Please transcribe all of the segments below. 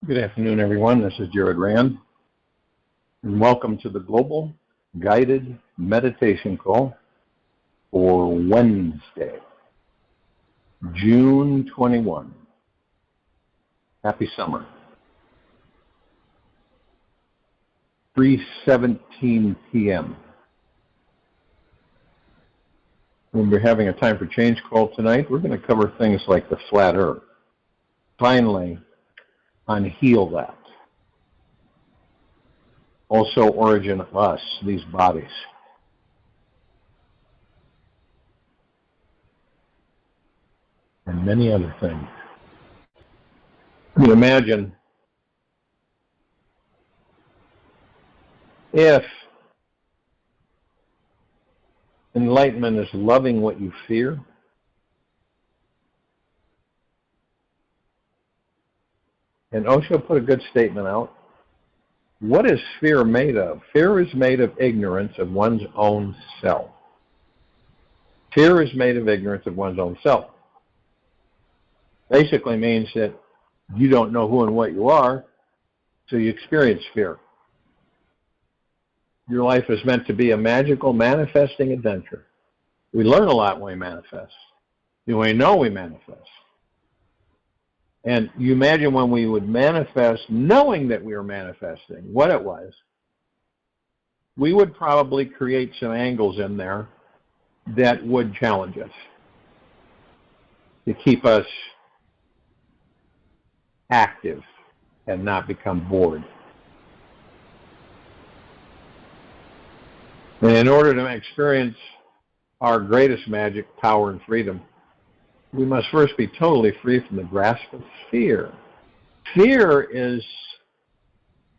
Good afternoon, everyone. This is Jared Rand, and welcome to the Global Guided Meditation Call for Wednesday, June 21. Happy summer. 3:17 p.m. When we're having a time for change call tonight, we're going to cover things like the flat earth. Finally, unheal that. Also, origin of us, these bodies. And many other things. I mean, imagine if enlightenment is loving what you fear, and Osho put a good statement out. What is fear made of? Fear is made of ignorance of one's own self. Fear is made of ignorance of one's own self. Basically means that you don't know who and what you are, so you experience fear. Your life is meant to be a magical manifesting adventure. We learn a lot when we manifest. We know we manifest. And you imagine when we would manifest, knowing that we were manifesting, what it was, we would probably create some angles in there that would challenge us, to keep us active and not become bored. And in order to experience our greatest magic, power, and freedom, we must first be totally free from the grasp of fear. Fear is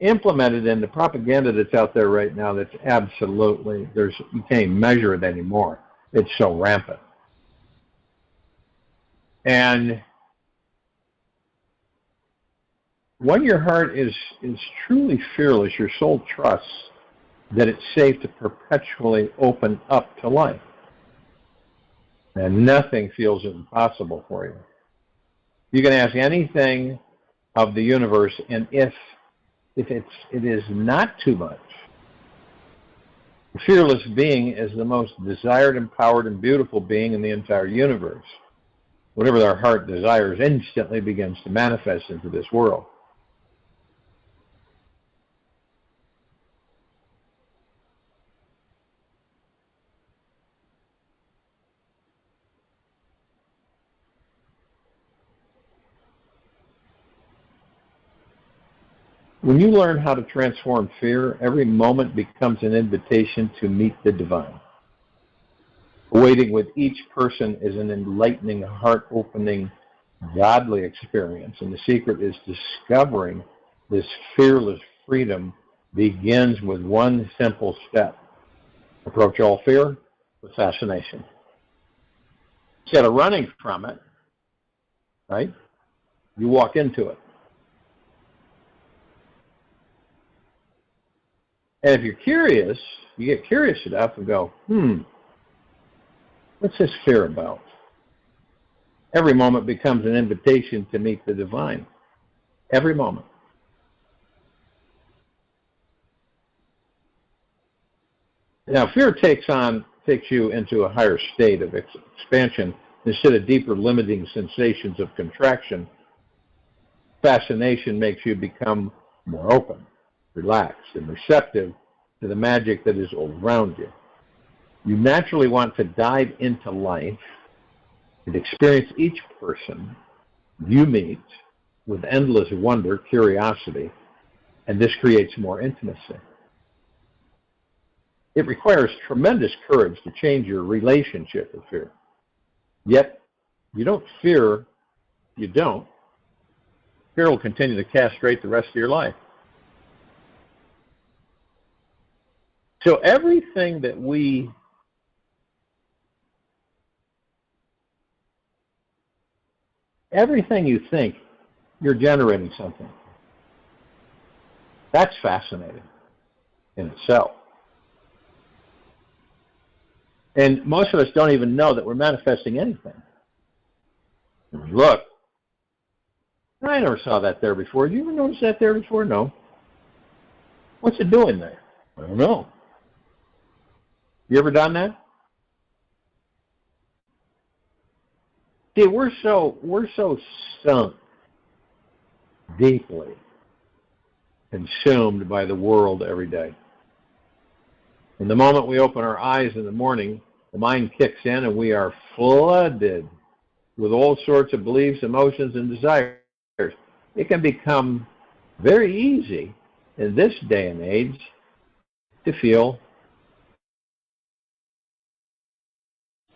implemented in the propaganda that's out there right now that's absolutely, you can't even measure it anymore. It's so rampant. And when your heart is truly fearless, your soul trusts that it's safe to perpetually open up to life. And nothing feels impossible for you. You can ask anything of the universe, and if it is not too much, the fearless being is the most desired, empowered, and beautiful being in the entire universe. Whatever their heart desires instantly begins to manifest into this world. When you learn how to transform fear, every moment becomes an invitation to meet the divine. Waiting with each person is an enlightening, heart-opening, godly experience, and the secret is discovering this fearless freedom begins with one simple step. Approach all fear with fascination. Instead of running from it, right, you walk into it. And if you're curious, you get curious enough and go, what's this fear about? Every moment becomes an invitation to meet the divine. Every moment. Now, fear takes you into a higher state of expansion instead of deeper limiting sensations of contraction. Fascination makes you become more open, relaxed, and receptive to the magic that is all around you. You naturally want to dive into life and experience each person you meet with endless wonder, curiosity, and this creates more intimacy. It requires tremendous courage to change your relationship with fear. Yet, you don't fear, you don't. Fear will continue to castrate the rest of your life. So everything you think, you're generating something. That's fascinating in itself. And most of us don't even know that we're manifesting anything. Look, I never saw that there before. Did you ever notice that there before? No. What's it doing there? I don't know. You ever done that? See, we're so sunk deeply consumed by the world every day. And the moment we open our eyes in the morning, the mind kicks in and we are flooded with all sorts of beliefs, emotions, and desires. It can become very easy in this day and age to feel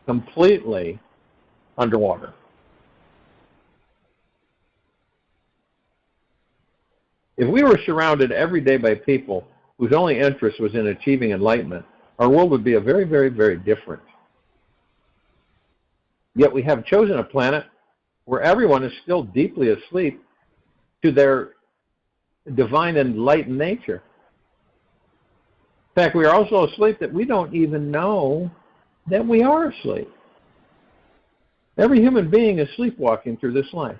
completely underwater. If we were surrounded every day by people whose only interest was in achieving enlightenment, our world would be a very, very, very different. Yet we have chosen a planet where everyone is still deeply asleep to their divine enlightened nature. In fact, we are also asleep that we don't even know that we are asleep. Every human being is sleepwalking through this life,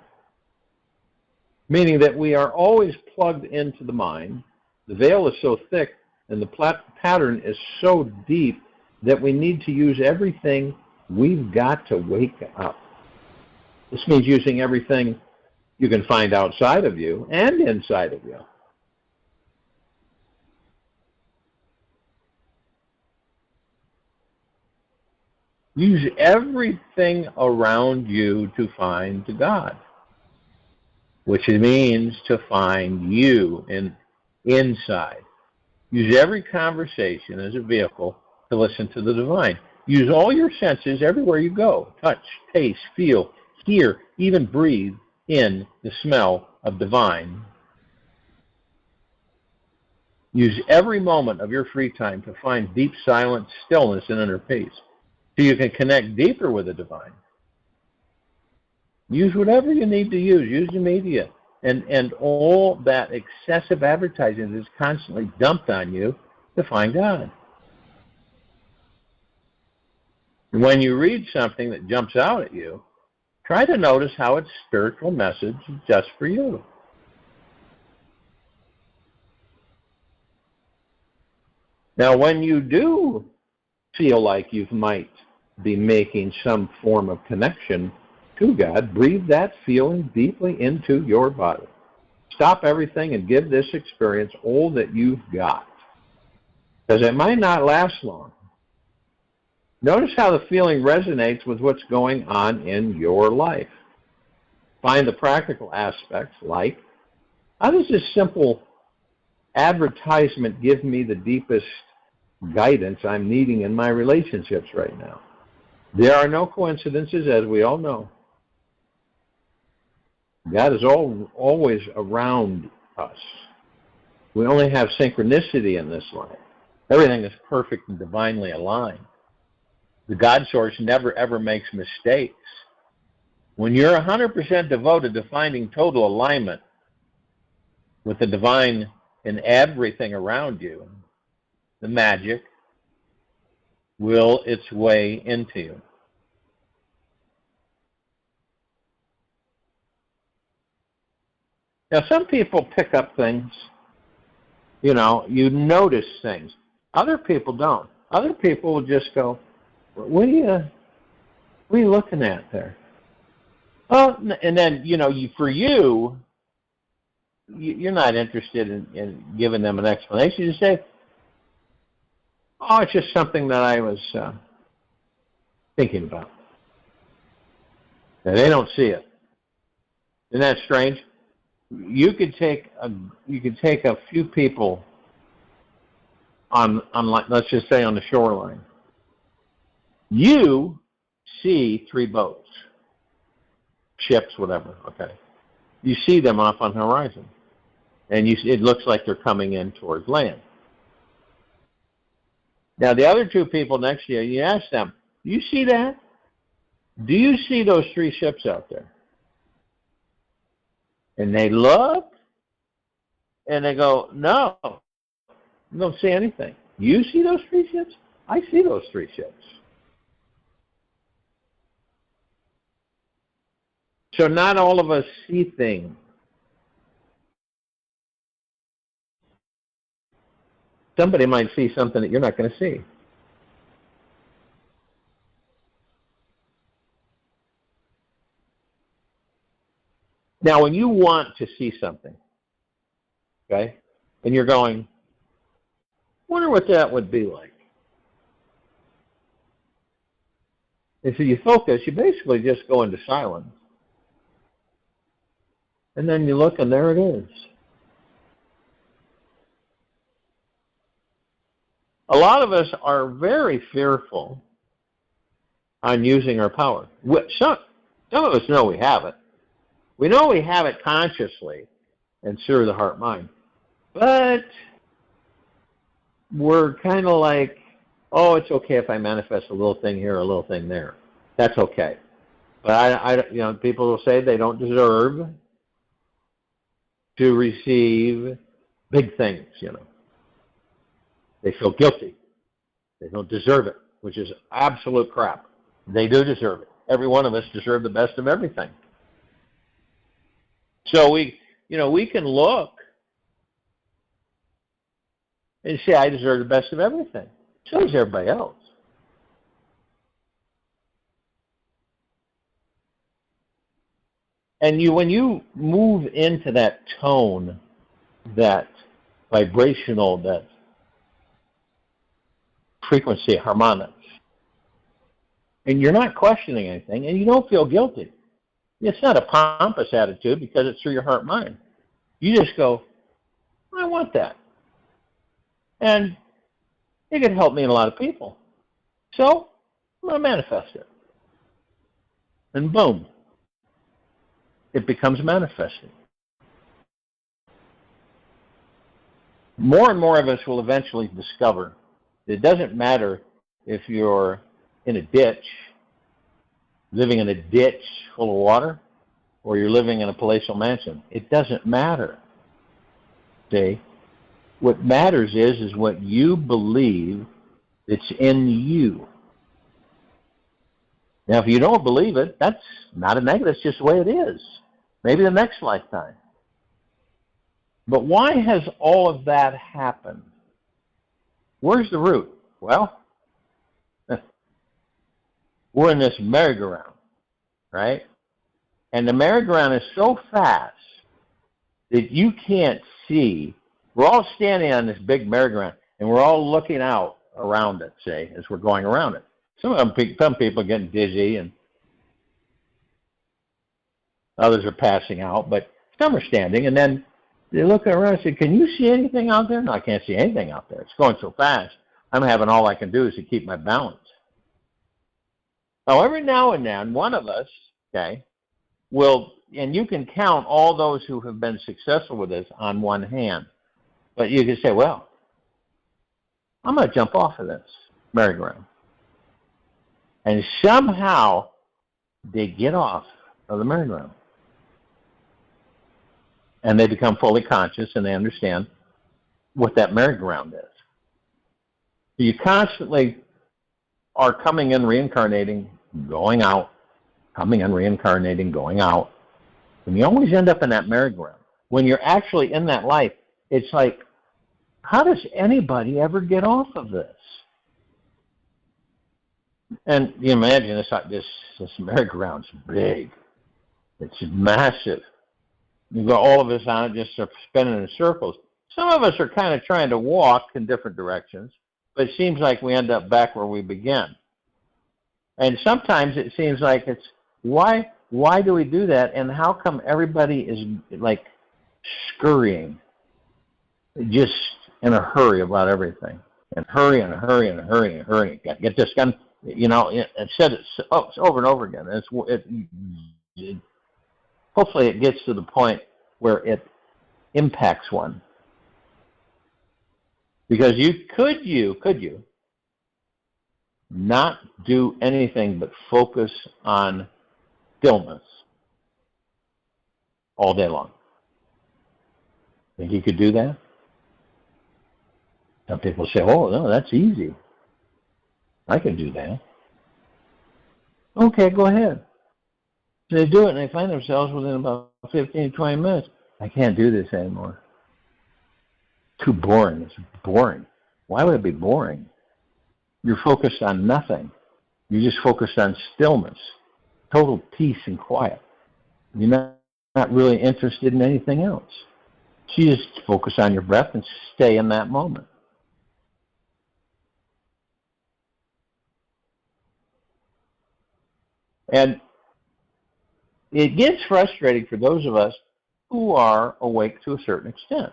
meaning that we are always plugged into the mind. The veil is so thick and the pattern is so deep that we need to use everything we've got to wake up. This means using everything you can find outside of you and inside of you. Use everything around you to find God, which means to find you inside. Use every conversation as a vehicle to listen to the divine. Use all your senses everywhere you go. Touch, taste, feel, hear, even breathe in the smell of divine. Use every moment of your free time to find deep silence, stillness, and inner peace, so you can connect deeper with the divine. Use whatever you need to use. Use the media. And all that excessive advertising is constantly dumped on you to find God. When you read something that jumps out at you, try to notice how its spiritual message is just for you. Now, when you do feel like you might be making some form of connection to God, breathe that feeling deeply into your body. Stop everything and give this experience all that you've got, because it might not last long. Notice how the feeling resonates with what's going on in your life. Find the practical aspects, like, how does this simple advertisement give me the deepest guidance I'm needing in my relationships right now? There are no coincidences, as we all know. God is always around us. We only have synchronicity in this life. Everything is perfect and divinely aligned. The God source never ever makes mistakes. When you're 100% devoted to finding total alignment with the divine in everything around you, the magic will its way into you. Now, some people pick up things, you notice things. Other people don't. Other people will just go, what are you looking at there? Oh, and then, you're not interested in giving them an explanation. You say, oh, it's just something that I was thinking about. And they don't see it. Isn't that strange? You could take a few people on let's just say on the shoreline. You see 3 boats, ships, whatever. Okay, you see them off on the horizon, and it looks like they're coming in towards land. Now the other 2 people next to you, you ask them, "You see that? Do you see those 3 ships out there?" And they look, and they go, "No, I don't see anything." You see those 3 ships? I see those 3 ships. So not all of us see things somebody might see something that you're not going to see. Now, when you want to see something, okay, and you're going, wonder what that would be like. And so you focus, you basically just go into silence. And then you look, and there it is. A lot of us are very fearful on using our power. Some of us know we have it. We know we have it consciously and through the heart-mind. But we're kind of like, oh, it's okay if I manifest a little thing here, a little thing there. That's okay. But people will say they don't deserve to receive big things, They feel guilty. They don't deserve it, which is absolute crap. They do deserve it. Every one of us deserve the best of everything. So we can look and say, I deserve the best of everything. So does everybody else. And when you move into that tone, that vibrational, that frequency, harmonics, and you're not questioning anything, and you don't feel guilty. It's not a pompous attitude because it's through your heart-mind. You just go, I want that. And it could help me and a lot of people. So I'm going to manifest it. And boom, it becomes manifesting. More and more of us will eventually discover that it doesn't matter if you're in a ditch, living in a ditch full of water, or you're living in a palatial mansion. It doesn't matter. See? What matters is what you believe that's in you. Now, if you don't believe it, that's not a negative. It's just the way it is. Maybe the next lifetime. But why has all of that happened? Where's the root? Well, we're in this merry-go-round, right? And the merry-go-round is so fast that you can't see. We're all standing on this big merry-go-round, and we're all looking out around it, say, as we're going around it. Some people are getting dizzy, and others are passing out, but some are standing, and then they look around and say, can you see anything out there? No, I can't see anything out there. It's going so fast. I'm having all I can do is to keep my balance. Now, every now and then, one of us, okay, will, and you can count all those who have been successful with this on one hand. But you can say, well, I'm going to jump off of this merry-go-round. And somehow they get off of the merry-go-round. And they become fully conscious and they understand what that merry-go-round is. You constantly are coming in, reincarnating, going out, coming in, reincarnating, going out. And you always end up in that merry-go-round. When you're actually in that life, it's like, how does anybody ever get off of this? And you imagine this merry-go-round's big. It's massive. You've got all of us on it just spinning in circles. Some of us are kind of trying to walk in different directions, but it seems like we end up back where we began. And sometimes it seems like it's, why do we do that? And how come everybody is like scurrying, just in a hurry about everything? And hurry and hurry and hurry and hurry. Get this done. It said it over and over again. Hopefully it gets to the point where it impacts one. Because could you not do anything but focus on stillness all day long? Think you could do that? Some people say, oh, no, that's easy. I can do that. Okay, go ahead. So they do it, and they find themselves within about 15, 20 minutes. I can't do this anymore. Too boring. It's boring. Why would it be boring? You're focused on nothing. You're just focused on stillness, total peace and quiet. You're not really interested in anything else. So you just focus on your breath and stay in that moment. And it gets frustrating for those of us who are awake to a certain extent.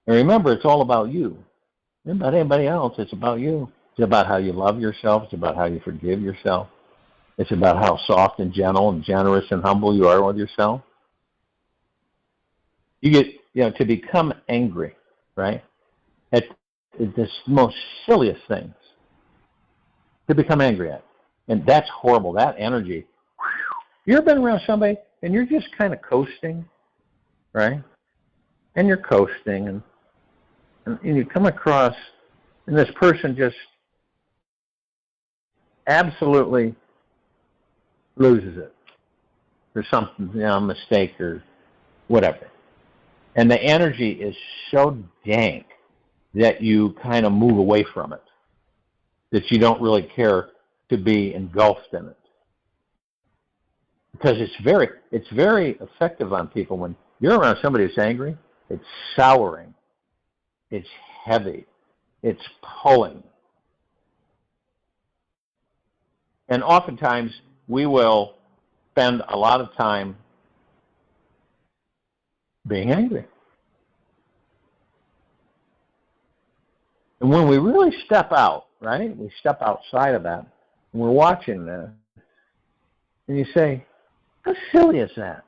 And remember, it's all about you. It's not about anybody else. It's about you. It's about how you love yourself. It's about how you forgive yourself. It's about how soft and gentle and generous and humble you are with yourself. You get, to become angry, right? At the most silliest things. To become angry at. And that's horrible. That energy. You ever been around somebody and you're just kind of coasting, right? And you're coasting and you come across, and this person just absolutely loses it. There's something, a mistake or whatever. And the energy is so dank that you kind of move away from it, that you don't really care to be engulfed in it. Because it's very effective on people. When you're around somebody who's angry, it's souring. It's heavy. It's pulling. And oftentimes, we will spend a lot of time being angry. And when we really step out, right, we step outside of that, and we're watching this, and you say, how silly is that?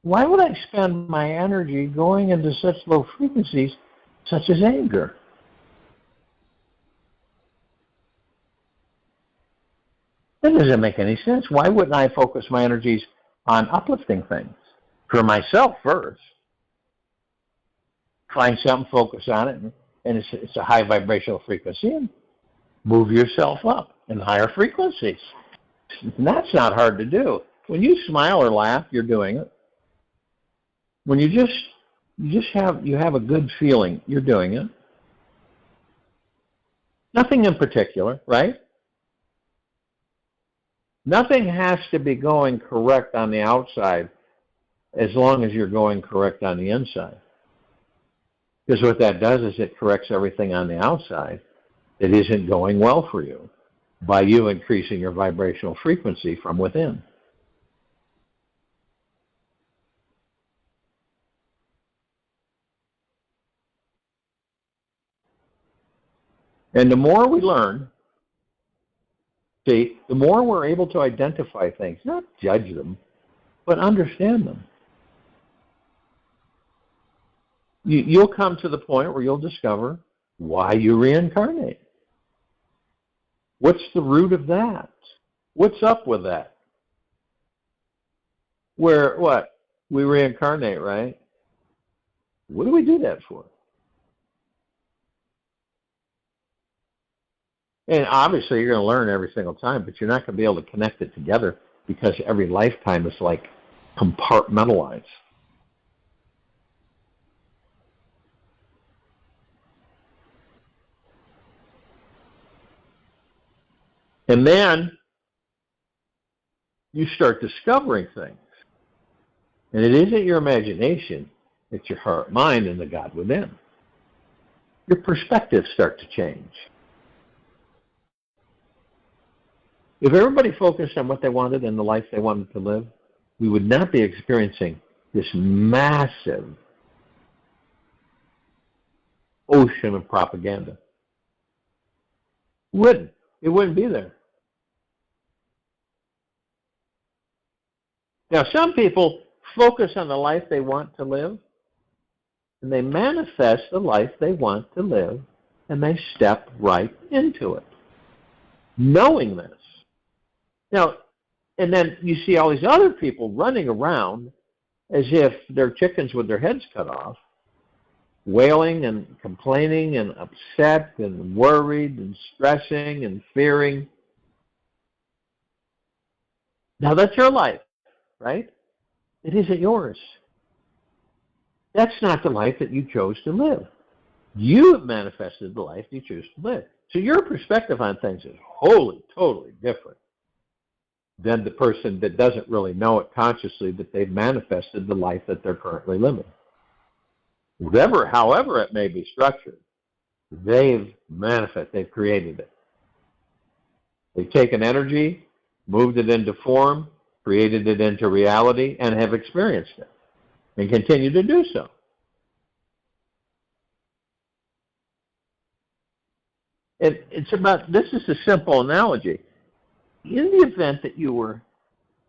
Why would I spend my energy going into such low frequencies, such as anger? That doesn't make any sense. Why wouldn't I focus my energies on uplifting things? For myself first. Find something, focus on it, and it's a high vibrational frequency, and move yourself up in higher frequencies. And that's not hard to do. When you smile or laugh, you're doing it. When you have a good feeling, you're doing it. Nothing in particular, right? Nothing has to be going correct on the outside as long as you're going correct on the inside. Because what that does is it corrects everything on the outside that isn't going well for you by you increasing your vibrational frequency from within. And the more we learn, the more we're able to identify things, not judge them, but understand them. You'll come to the point where you'll discover why you reincarnate. What's the root of that? What's up with that? We reincarnate, right? What do we do that for? And obviously you're going to learn every single time, but you're not going to be able to connect it together because every lifetime is like compartmentalized. And then you start discovering things. And it isn't your imagination, it's your heart, mind, and the God within. Your perspectives start to change. If everybody focused on what they wanted and the life they wanted to live, we would not be experiencing this massive ocean of propaganda. It wouldn't be there. Now, some people focus on the life they want to live, and they manifest the life they want to live, and they step right into it, knowing this. Now, and then you see all these other people running around as if they're chickens with their heads cut off, wailing and complaining and upset and worried and stressing and fearing. Now, that's your life, right? It isn't yours. That's not the life that you chose to live. You have manifested the life you choose to live. So your perspective on things is wholly, totally different than the person that doesn't really know it consciously that they've manifested the life that they're currently living. However it may be structured, they've created it. They've taken energy, moved it into form, created it into reality, and have experienced it, and continue to do so. This is a simple analogy. In the event that you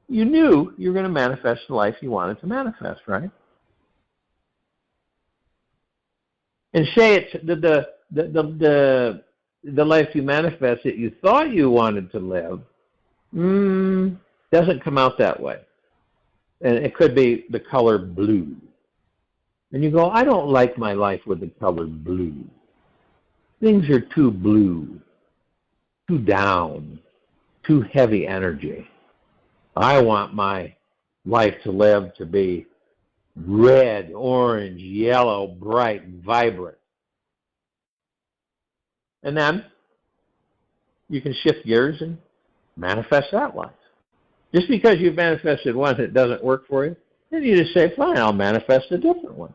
knew you were going to manifest the life you wanted to manifest, right? And say it's the life you manifest that you thought you wanted to live doesn't come out that way. And it could be the color blue. And you go, I don't like my life with the color blue. Things are too blue, too down, too heavy energy. I want my life to live to be red, orange, yellow, bright, vibrant. And then you can shift gears and manifest that life. Just because you've manifested one that doesn't work for you, then you just say, fine, I'll manifest a different one.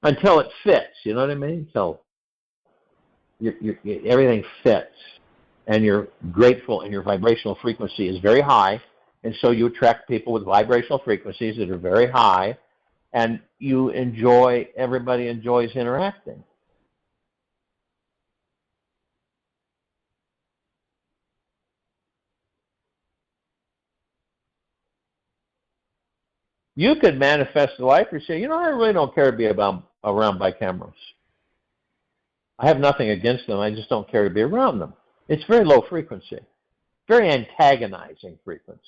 Until it fits, you know what I mean? Until everything fits, and you're grateful, and your vibrational frequency is very high, and so you attract people with vibrational frequencies that are very high, and everybody enjoys interacting. You could manifest the life or say, I really don't care to be around by cameras. I have nothing against them. I just don't care to be around them. It's very low frequency, very antagonizing frequency.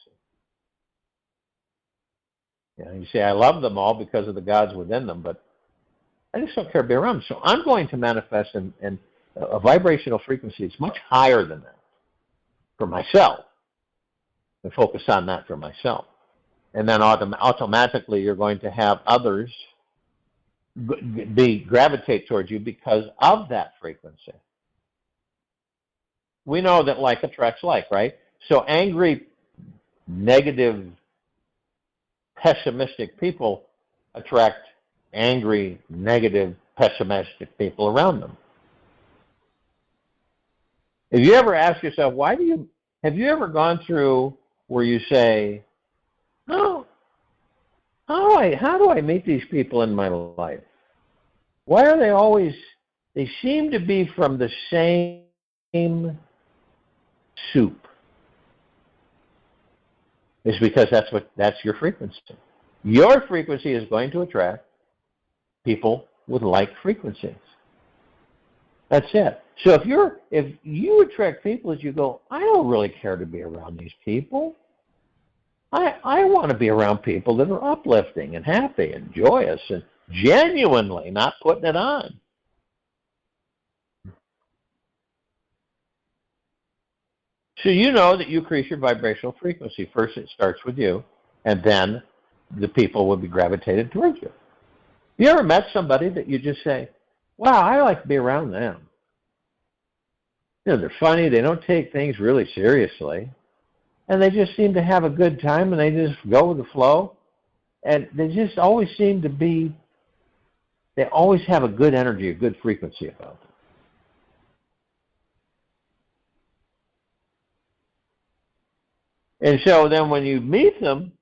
You say, I love them all because of the gods within them, but I just don't care to be around them. So I'm going to manifest in a vibrational frequency that's much higher than that for myself, and focus on that for myself. And then automatically you're going to have others gravitate towards you because of that frequency. We know that like attracts like, right? So angry, negative, pessimistic people attract angry, negative, pessimistic people around them. Have you ever asked yourself, have you ever gone through where you say, how do I meet these people in my life? Why are they seem to be from the same soup? It's because that's your frequency. Your frequency is going to attract people with like frequencies. That's it. So if you attract people as you go, I don't really care to be around these people. I want to be around people that are uplifting and happy and joyous and genuinely not putting it on. So you know that you increase your vibrational frequency. First it starts with you, and then the people will be gravitated towards you. You ever met somebody that you just say, wow, I like to be around them? They're funny, they don't take things really seriously, and they just seem to have a good time, and they just go with the flow, and they just always seem to be, they always have a good energy, a good frequency about them. And so then when you meet them,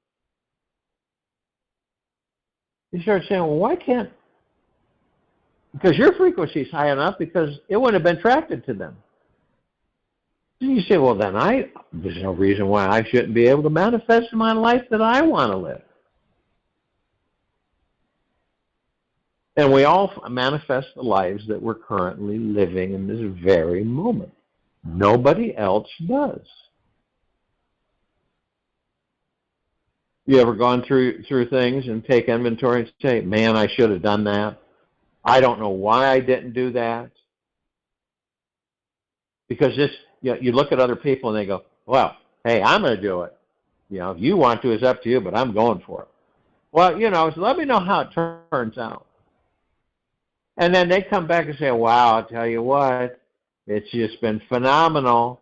you start saying, well, why can't, because your frequency is high enough because it wouldn't have been attracted to them. And you say, well, then there's no reason why I shouldn't be able to manifest my life that I want to live. And we all manifest the lives that we're currently living in this very moment. Nobody else does. You ever gone through things and take inventory and say, man, I should have done that. I don't know why I didn't do that. Because you look at other people and they go, well, hey, I'm going to do it. You know, if you want to, it's up to you, but I'm going for it. Well, you know, so let me know how it turns out. And then they come back and say, wow, I'll tell you what, it's just been phenomenal,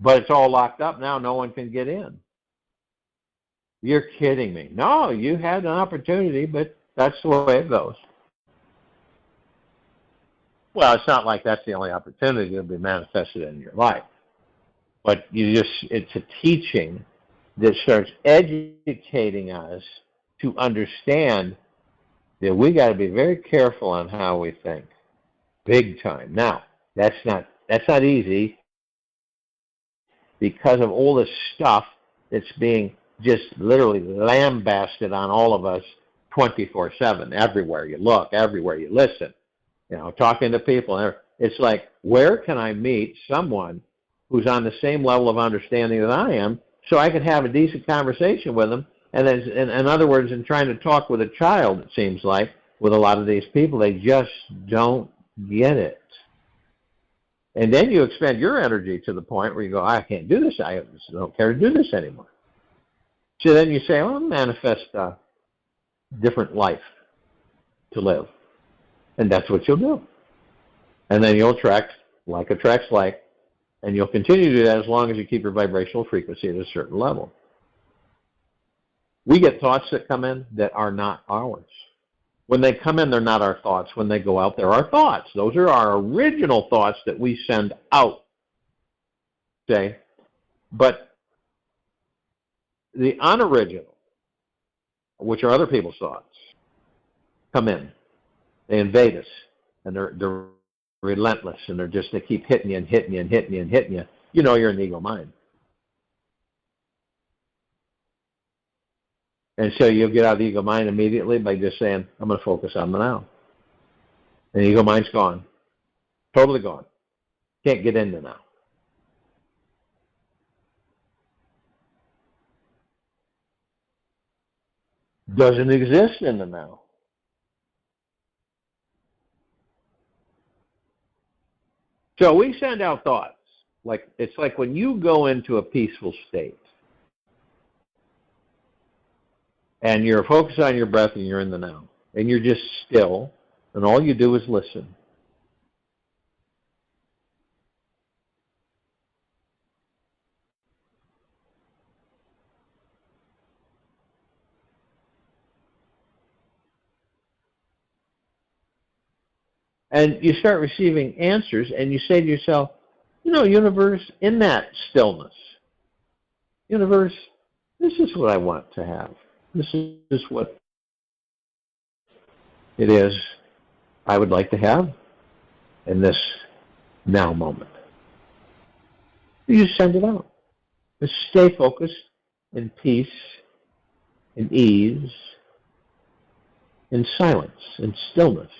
but it's all locked up now. No one can get in. You're kidding me. No, you had an opportunity, but that's the way it goes. Well, it's not like that's the only opportunity to be manifested in your life. But it's a teaching that starts educating us to understand that we got to be very careful on how we think. Big time. Now, that's not easy because of all this stuff that's being just literally lambasted on all of us 24/7, everywhere you look, everywhere you listen, you know, talking to people. It's like, where can I meet someone who's on the same level of understanding that I am so I can have a decent conversation with them? And then, in other words, in trying to talk with a child, it seems like, with a lot of these people, they just don't get it. And then you expend your energy to the point where you go, I can't do this. I don't care to do this anymore. So then you say, well, manifest a different life to live. And that's what you'll do. And then you'll attract like attracts like, and you'll continue to do that as long as you keep your vibrational frequency at a certain level. We get thoughts that come in that are not ours. When they come in, they're not our thoughts. When they go out, they're our thoughts. Those are our original thoughts that we send out. Okay? But the unoriginal, which are other people's thoughts, come in. They invade us, and they're relentless, and they keep hitting you and hitting you and hitting you and hitting you. You know you're in the ego mind. And so you'll get out of the ego mind immediately by just saying, I'm going to focus on the now. And the ego mind's gone. Totally gone. Can't get into now. Doesn't exist in the now. So we send out thoughts. It's like when you go into a peaceful state and you're focused on your breath and you're in the now and you're just still and all you do is listen. And you start receiving answers and you say to yourself, you know, universe, in that stillness, universe, this is what I want to have. This is what it is I would like to have in this now moment. You send it out. Just stay focused in peace, in ease, in silence, in stillness.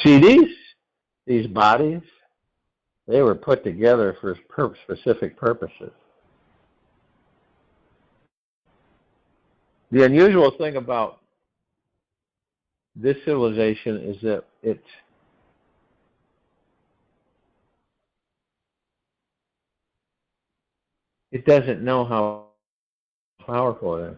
See, these bodies, they were put together for specific purposes. The unusual thing about this civilization is that it doesn't know how powerful it is.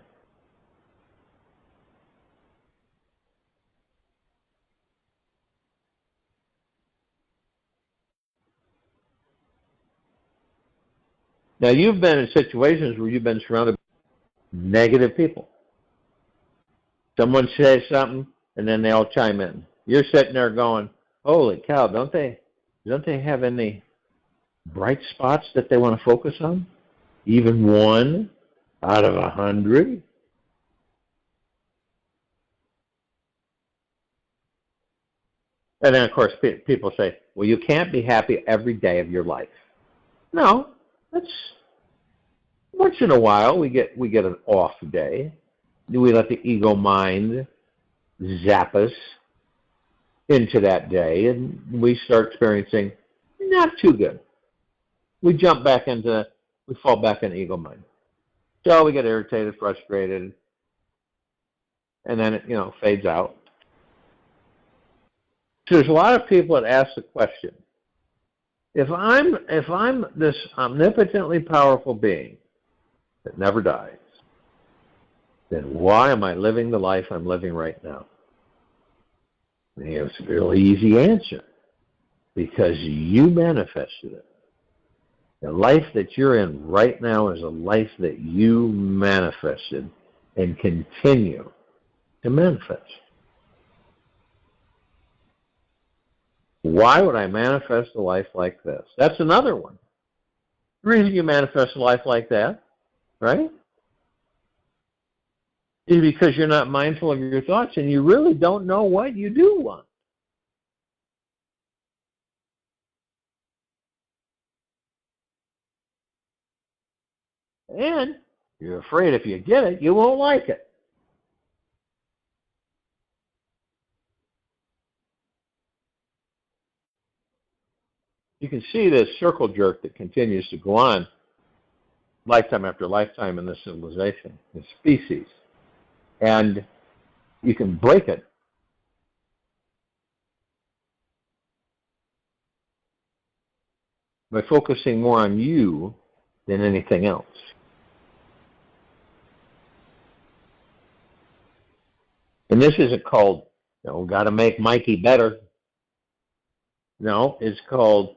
Now, you've been in situations where you've been surrounded by negative people. Someone says something, and then they all chime in. You're sitting there going, holy cow, don't they have any bright spots that they want to focus on? Even one out of 100? And then, of course, people say, well, you can't be happy every day of your life. No, that's once in a while we get an off day. We let the ego mind zap us into that day, and we start experiencing not too good. We fall back into ego mind. So we get irritated, frustrated, and then it, fades out. So there's a lot of people that ask the question, if I'm this omnipotently powerful being that never dies, then why am I living the life I'm living right now? And it's a really easy answer. Because you manifested it. The life that you're in right now is a life that you manifested and continue to manifest. Why would I manifest a life like this? That's another one. The reason you manifest a life like that, right, is because you're not mindful of your thoughts and you really don't know what you do want. And you're afraid if you get it, you won't like it. You can see this circle jerk that continues to go on lifetime after lifetime in this civilization, this species. And you can break it by focusing more on you than anything else. And this isn't called, got to make Mikey better. No, it's called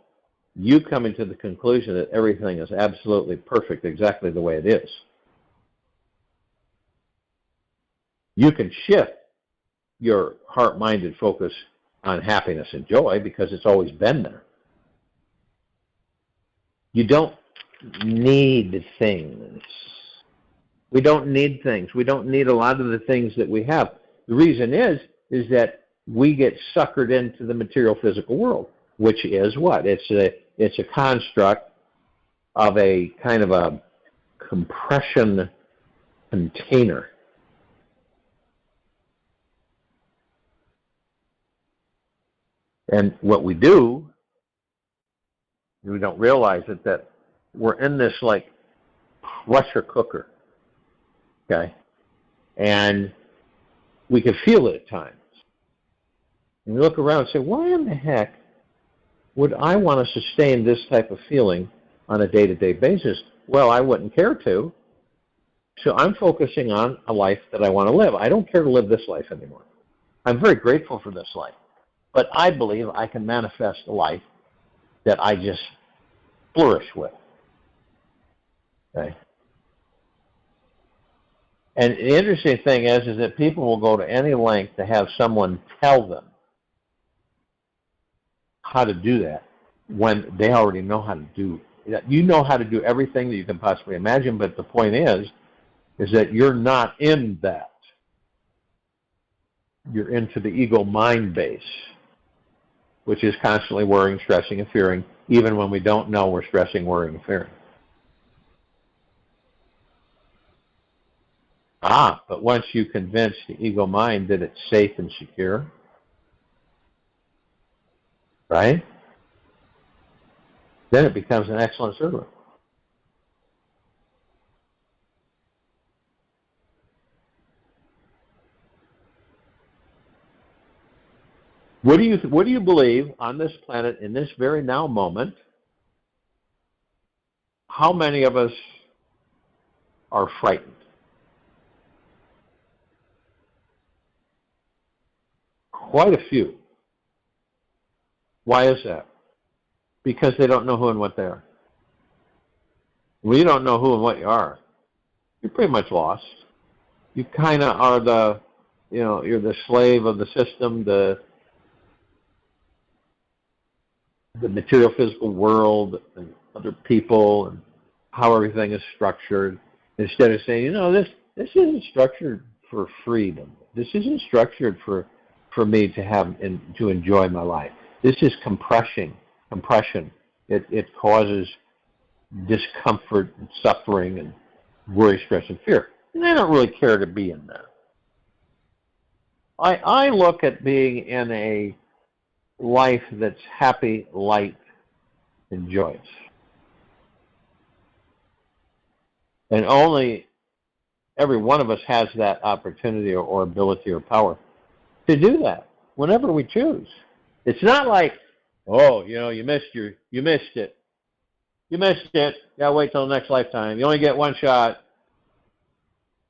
you coming to the conclusion that everything is absolutely perfect exactly the way it is. You can shift your heart-minded focus on happiness and joy because it's always been there. You don't need things. We don't need things. We don't need a lot of the things that we have. The reason is that we get suckered into the material physical world, which is what? It's a construct of a kind of a compression container. And what we do, we don't realize it, that we're in this like pressure cooker, okay? And we can feel it at times. And you look around and say, why in the heck would I want to sustain this type of feeling on a day-to-day basis? Well, I wouldn't care to. So I'm focusing on a life that I want to live. I don't care to live this life anymore. I'm very grateful for this life. But I believe I can manifest a life that I just flourish with. Okay? And the interesting thing is that people will go to any length to have someone tell them how to do that when they already know how to do it. You know how to do everything that you can possibly imagine, but the point is that you're not in that. You're into the ego mind base, which is constantly worrying, stressing, and fearing, even when we don't know we're stressing, worrying, and fearing. But once you convince the ego mind that it's safe and secure, right, then it becomes an excellent servant. What do you believe on this planet in this very now moment? How many of us are frightened? Quite a few. Why is that? Because they don't know who and what they are. When you don't know who and what you are, you're pretty much lost. You kind of are you're the slave of the system, the material physical world and other people and how everything is structured, instead of saying, this isn't structured for freedom. This isn't structured for me to have and to enjoy my life. This is compression. It causes discomfort and suffering and worry, stress, and fear. And they don't really care to be in that. I look at being in a life that's happy, light, and joyous. And only Every one of us has that opportunity or ability or power to do that whenever we choose. It's not like, oh, you missed it. You missed it. Gotta wait till the next lifetime. You only get one shot.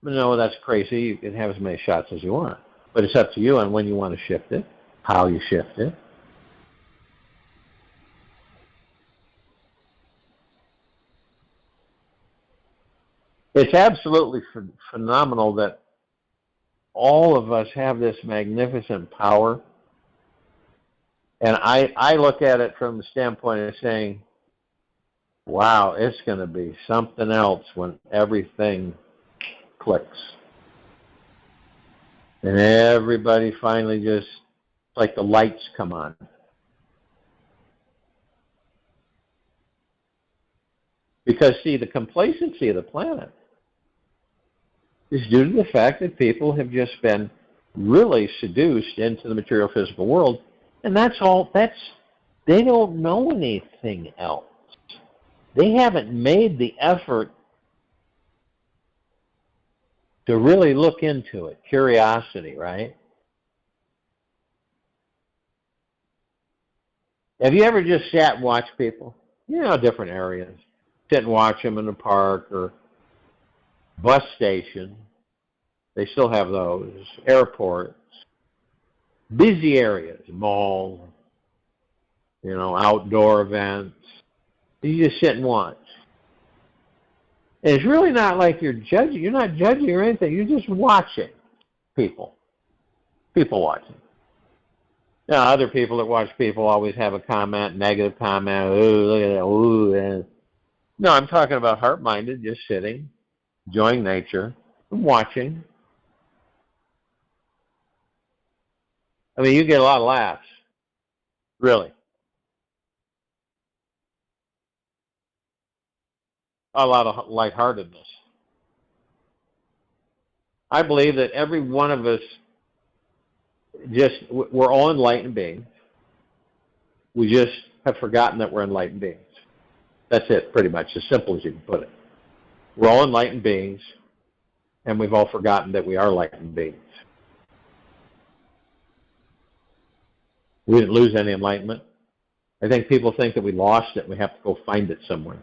No, that's crazy. You can have as many shots as you want. But it's up to you on when you want to shift it, how you shift it. It's absolutely phenomenal that all of us have this magnificent power. And I look at it from the standpoint of saying, wow, it's going to be something else when everything clicks. And everybody finally just, like the lights come on. Because, see, the complacency of the planet is due to the fact that people have just been really seduced into the material physical world. And they don't know anything else. They haven't made the effort to really look into it. Curiosity, right? Have you ever just sat and watched people? Different areas. Sit and watch them in the park or bus station. They still have those. Airports. Busy areas. Mall. Outdoor events. You just sit and watch. And it's really not like you're judging. You're not judging or anything. You're just watching people. People watching. Now, other people that watch people always have a comment, negative comment. Ooh, look at that. Ooh. No, I'm talking about heart-minded, just sitting, enjoying nature, and watching. I mean, you get a lot of laughs. Really. A lot of lightheartedness. I believe that every one of us we're all enlightened beings. We just have forgotten that we're enlightened beings. That's it, pretty much, as simple as you can put it. We're all enlightened beings, and we've all forgotten that we are enlightened beings. We didn't lose any enlightenment. I think people think that we lost it and we have to go find it somewhere.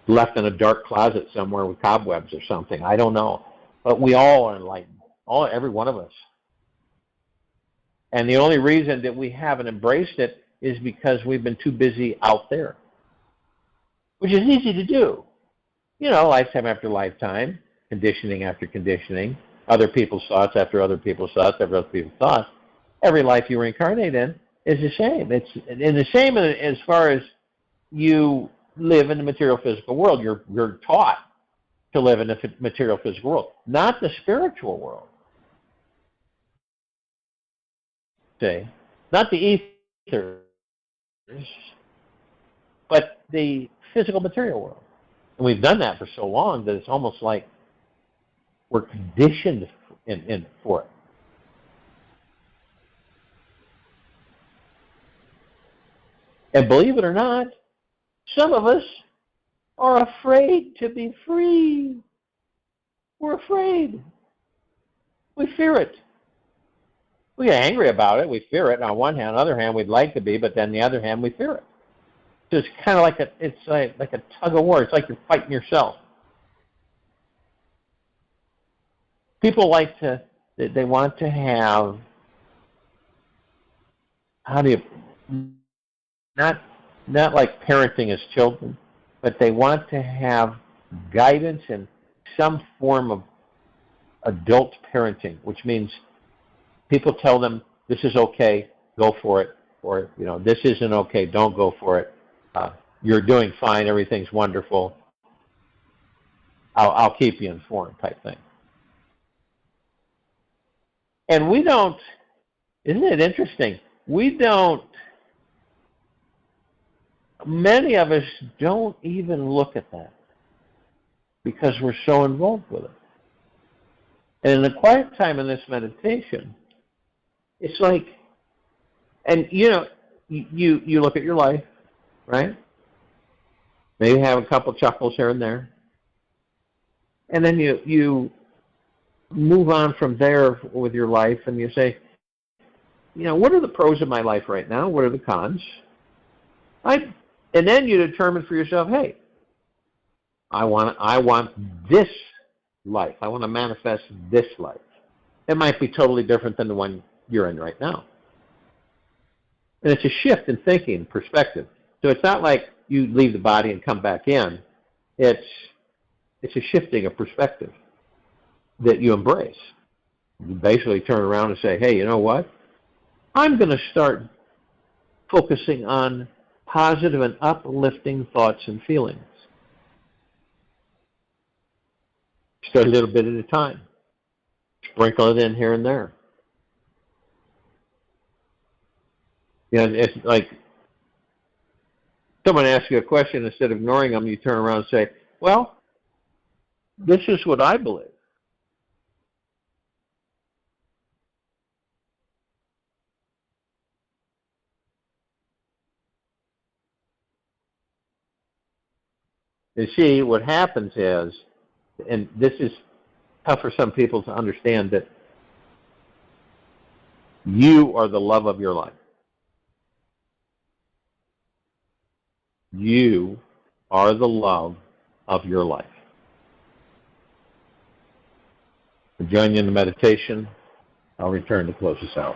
Left in a dark closet somewhere with cobwebs or something. I don't know. But we all are enlightened. Every one of us. And the only reason that we haven't embraced it is because we've been too busy out there. Which is easy to do. Lifetime after lifetime, conditioning after conditioning, other people's thoughts after other people's thoughts after other people's thoughts. Every life you reincarnate in is the same. It's in the same as far as you live in the material physical world. You're taught to live in the material physical world, not the spiritual world. See? Not the ethers, but the physical material world. And we've done that for so long that it's almost like we're conditioned for it. And believe it or not, some of us are afraid to be free. We're afraid. We fear it. We get angry about it. We fear it. On one hand, on the other hand, we'd like to be, but then on the other hand, we fear it. So it's kind of like a tug of war. It's like you're fighting yourself. People they want to have, not like parenting as children, but they want to have guidance and some form of adult parenting, which means people tell them, this is okay, go for it, or this isn't okay, don't go for it. You're doing fine, everything's wonderful. I'll keep you informed, type thing. And we don't, isn't it interesting? Many of us don't even look at that because we're so involved with it. And in the quiet time in this meditation, it's like, and you look at your life, right? Maybe have a couple chuckles here and there. And then you move on from there with your life, and you say, what are the pros of my life right now? What are the cons? And then you determine for yourself, hey, I want this life. I want to manifest this life. It might be totally different than the one you're in right now. And it's a shift in thinking, perspective. So it's not like you leave the body and come back in. It's a shifting of perspective that you embrace. You basically turn around and say, hey, you know what? I'm going to start focusing on positive and uplifting thoughts and feelings. Start a little bit at a time. Sprinkle it in here and there. It's like someone asks you a question, instead of ignoring them, you turn around and say, well, this is what I believe. And see, what happens is, and this is tough for some people to understand, that you are the love of your life. You are the love of your life. I'll join you in the meditation. I'll return to close this out.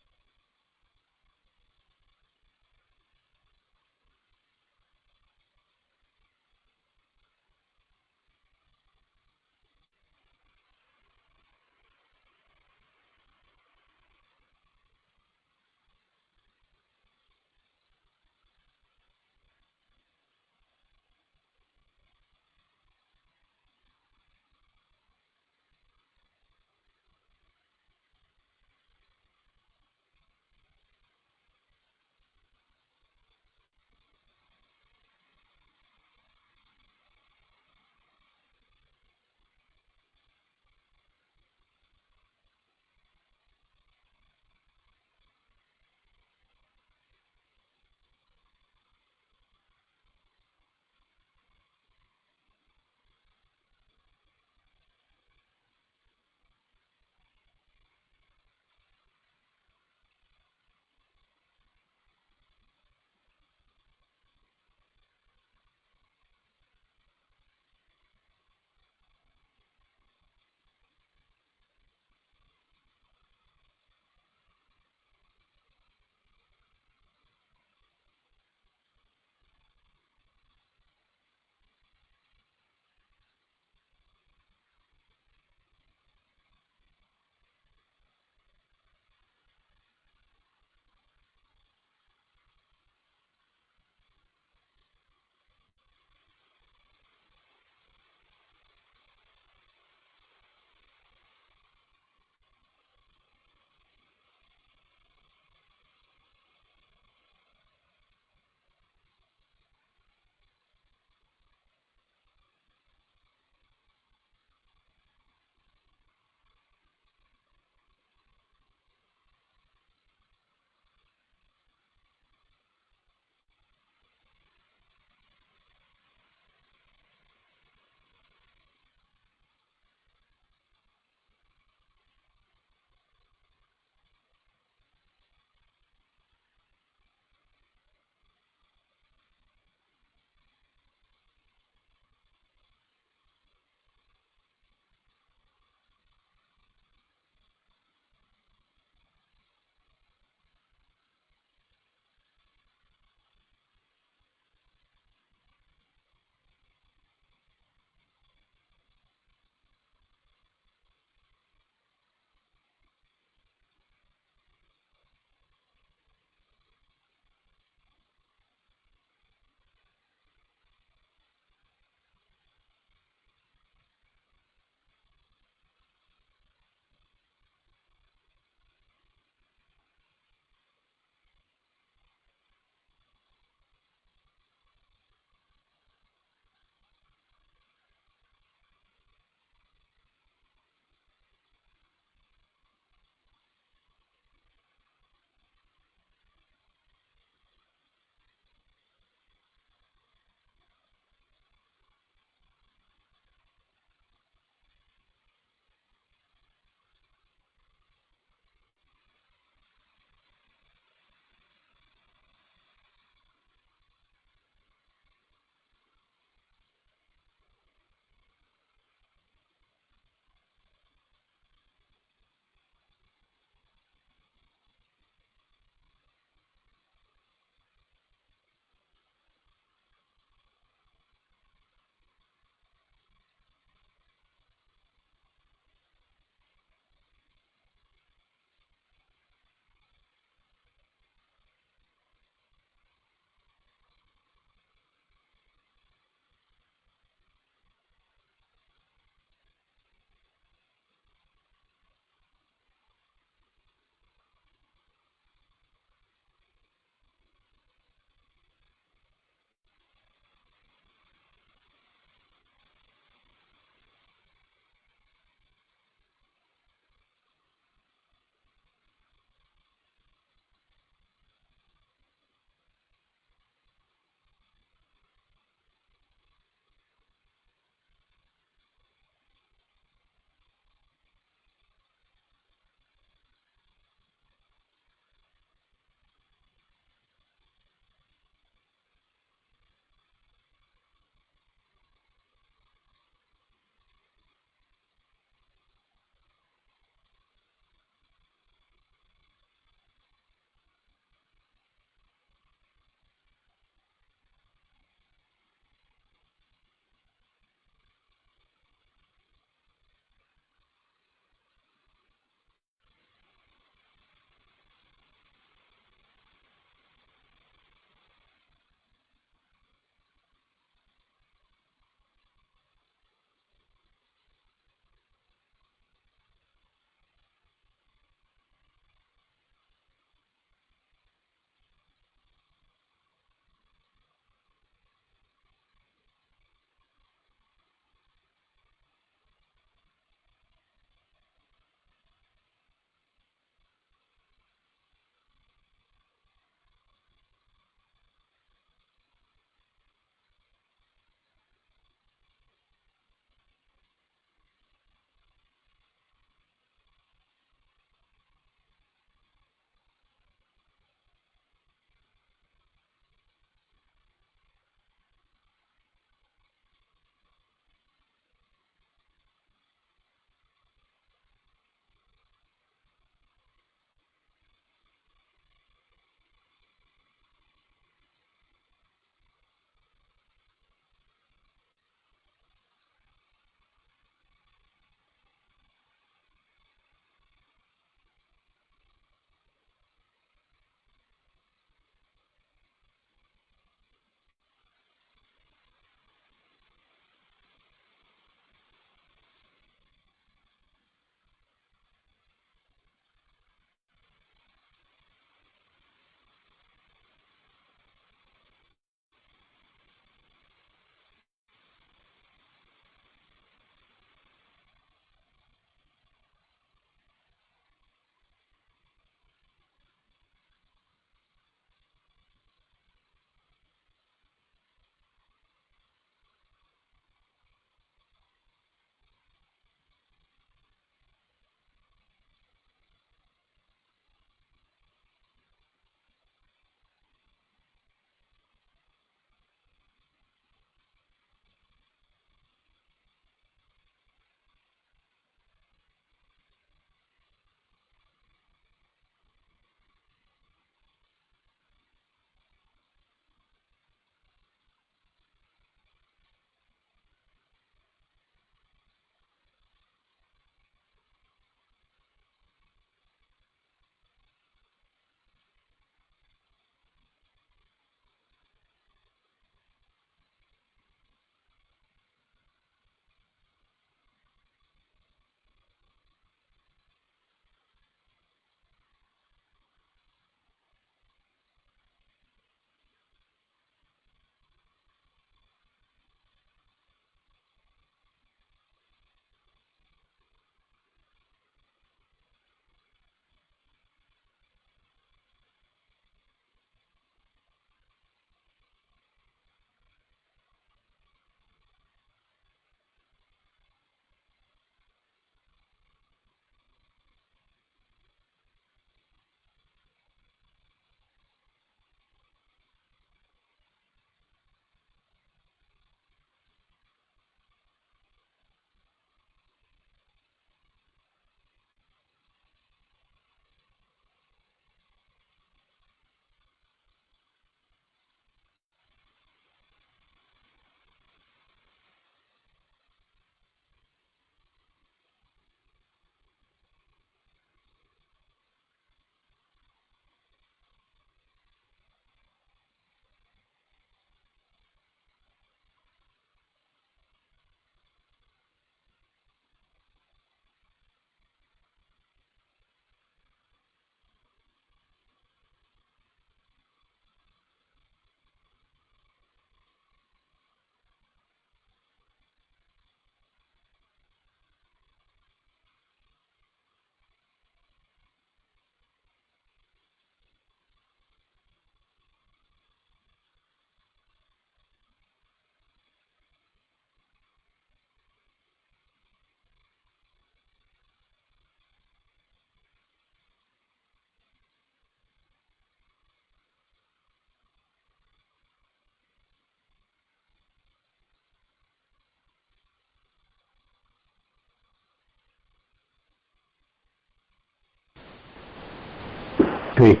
Take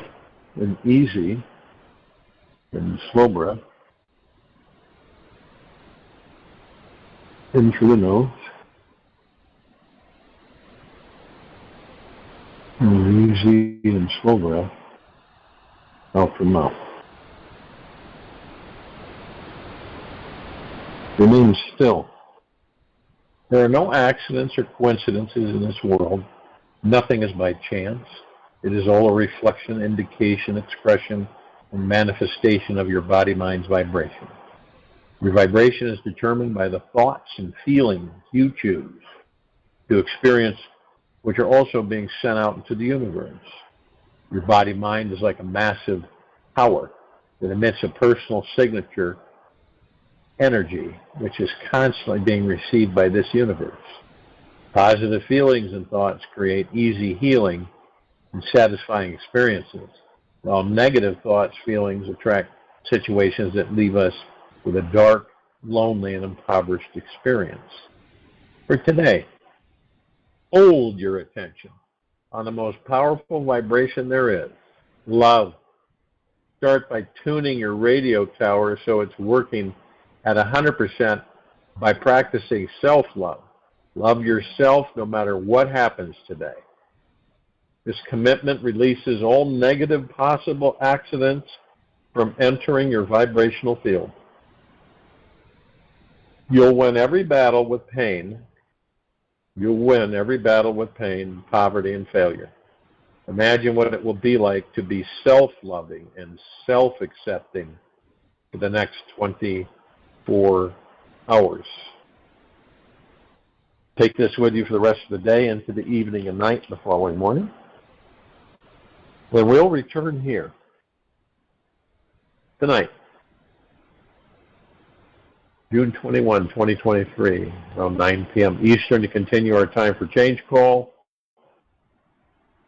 an easy and slow breath in through the nose. An easy and slow breath out the mouth. Remain still. There are no accidents or coincidences in this world. Nothing is by chance. It is all a reflection, indication, expression, and manifestation of your body-mind's vibration. Your vibration is determined by the thoughts and feelings you choose to experience, which are also being sent out into the universe. Your body-mind is like a massive tower that emits a personal signature energy, which is constantly being received by this universe. Positive feelings and thoughts create easy healing and satisfying experiences, while negative thoughts, feelings attract situations that leave us with a dark, lonely, and impoverished experience. For today, hold your attention on the most powerful vibration there is, love. Start by tuning your radio tower so it's working at 100% by practicing self-love. Love yourself no matter what happens today. This commitment releases all negative possible accidents from entering your vibrational field. You'll win every battle with pain. You'll win every battle with pain, poverty, and failure. Imagine what it will be like to be self-loving and self-accepting for the next 24 hours. Take this with you for the rest of the day, into the evening and night, the following morning. Then we'll return here tonight, June 21, 2023, around 9 p.m. Eastern, to continue our Time for Change call.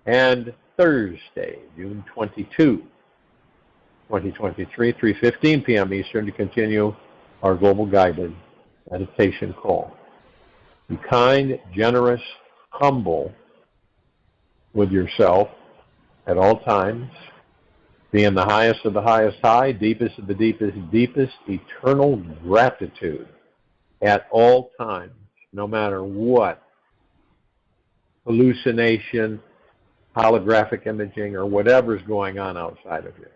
And Thursday, June 22, 2023, 3:15 p.m. Eastern, to continue our Global Guided Meditation call. Be kind, generous, humble with yourself at all times. Be in the highest of the highest high, deepest of the deepest deepest, eternal gratitude at all times, no matter what hallucination, holographic imaging, or whatever's going on outside of you.